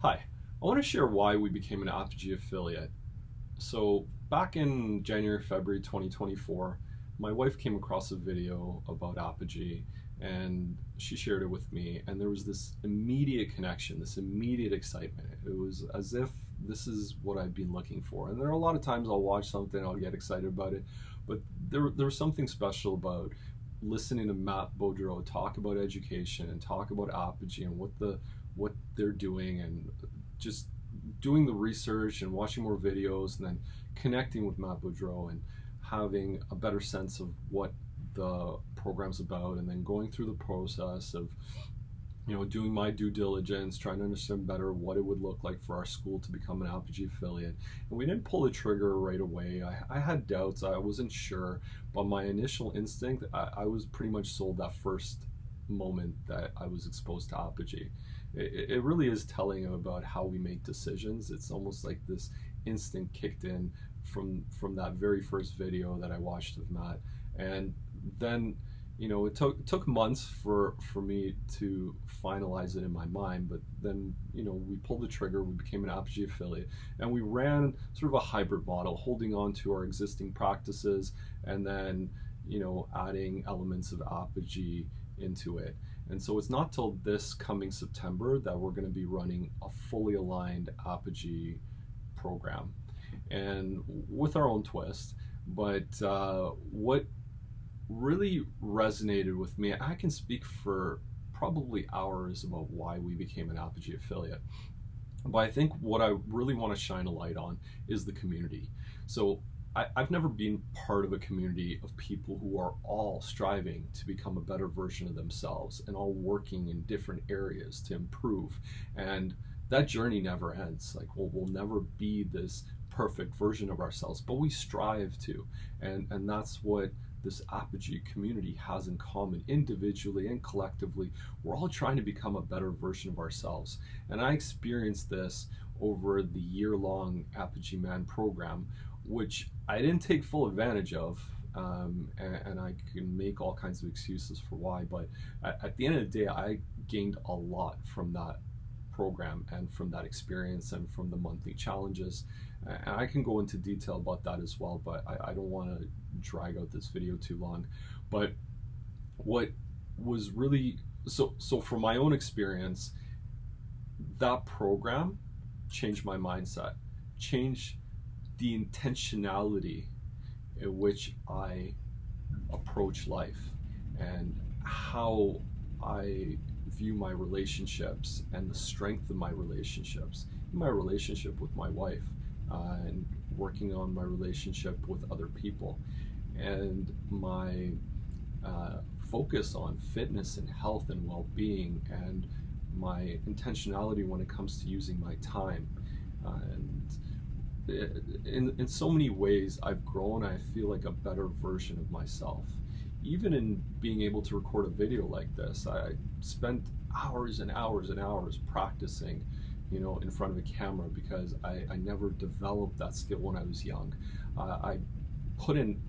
Hi, I want to share why we became an Apogee affiliate. So, back in January, February 2024, my wife came across a video about Apogee and she shared it with me, and there was this immediate connection, this immediate excitement. It was as if this is what I've been looking for. And there are a lot of times I'll watch something, I'll get excited about it, but there was something special about listening to Matt Boudreau talk about education and talk about Apogee and what they're doing, and just doing the research and watching more videos and then connecting with Matt Boudreau and having a better sense of what the program's about, and then going through the process of doing my due diligence, trying to understand better what it would look like for our school to become an Apogee affiliate. And we didn't pull the trigger right away. I had doubts, I wasn't sure, but my initial instinct, I was pretty much sold that first moment that I was exposed to Apogee. It really is telling about how we make decisions. It's almost like this instinct kicked in from that very first video that I watched of Matt. And then it took months for me to finalize it in my mind, but then we pulled the trigger, we became an Apogee affiliate, and we ran sort of a hybrid model, holding on to our existing practices and then adding elements of Apogee into it. And so it's not till this coming September that we're going to be running a fully aligned Apogee program, and with our own twist. But what really resonated with me, I can speak for probably hours about why we became an Apogee affiliate, but I think what I really want to shine a light on is the community. So I've never been part of a community of people who are all striving to become a better version of themselves and all working in different areas to improve. And that journey never ends. Like, we'll never be this perfect version of ourselves, but we strive to. And that's what this Apogee community has in common, individually and collectively. We're all trying to become a better version of ourselves. And I experienced this over the year-long Apogee Man program, which I didn't take full advantage of, and I can make all kinds of excuses for why, but at the end of the day, I gained a lot from that program and from that experience and from the monthly challenges. And I can go into detail about that as well, but I don't want to drag out this video too long. But what was really, so from my own experience, that program changed my mindset, changed the intentionality in which I approach life and how I view my relationships and the strength of my relationships, my relationship with my wife, and working on my relationship with other people, and my focus on fitness and health and well-being, and my intentionality when it comes to using my time. And in so many ways, I've grown. I feel like a better version of myself. Even in being able to record a video like this, I spent hours and hours and hours practicing, in front of a camera, because I never developed that skill when I was young. I put in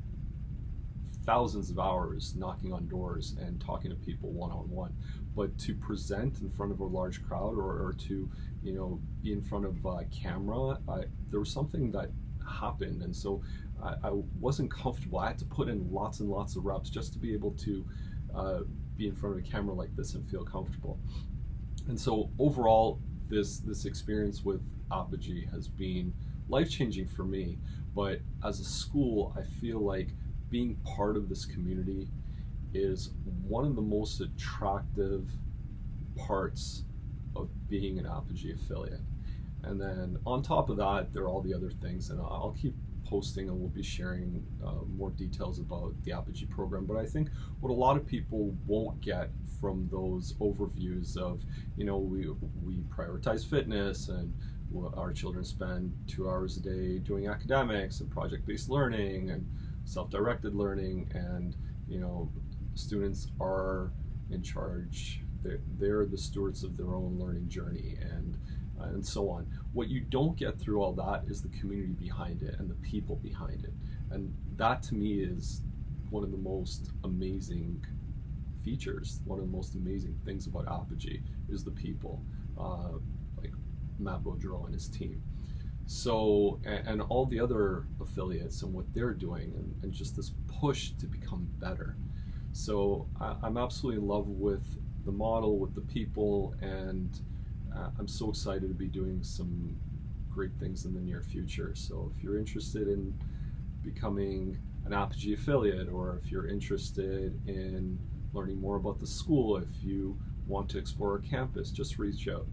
thousands of hours knocking on doors and talking to people one-on-one, but to present in front of a large crowd, or to be in front of a camera, there was something that happened, and so I wasn't comfortable. I had to put in lots and lots of reps just to be able to be in front of a camera like this and feel comfortable. And so overall, this experience with Apogee has been life-changing for me. But as a school, I feel like being part of this community is one of the most attractive parts of being an Apogee affiliate. And then on top of that, there are all the other things, and I'll keep posting, and we'll be sharing more details about the Apogee program. But I think what a lot of people won't get from those overviews of, we prioritize fitness, and our children spend 2 hours a day doing academics and project-based learning and self-directed learning, and students are in charge. They're the stewards of their own learning journey, and so on. What you don't get through all that is the community behind it and the people behind it. And that, to me, is one of the most amazing features, one of the most amazing things about Apogee is the people. Like, Matt Boudreau and his team. So, and all the other affiliates and what they're doing, and just this push to become better. So I'm absolutely in love with the model, with the people, and I'm so excited to be doing some great things in the near future. So if you're interested in becoming an Apogee affiliate, or if you're interested in learning more about the school, if you want to explore our campus, just reach out.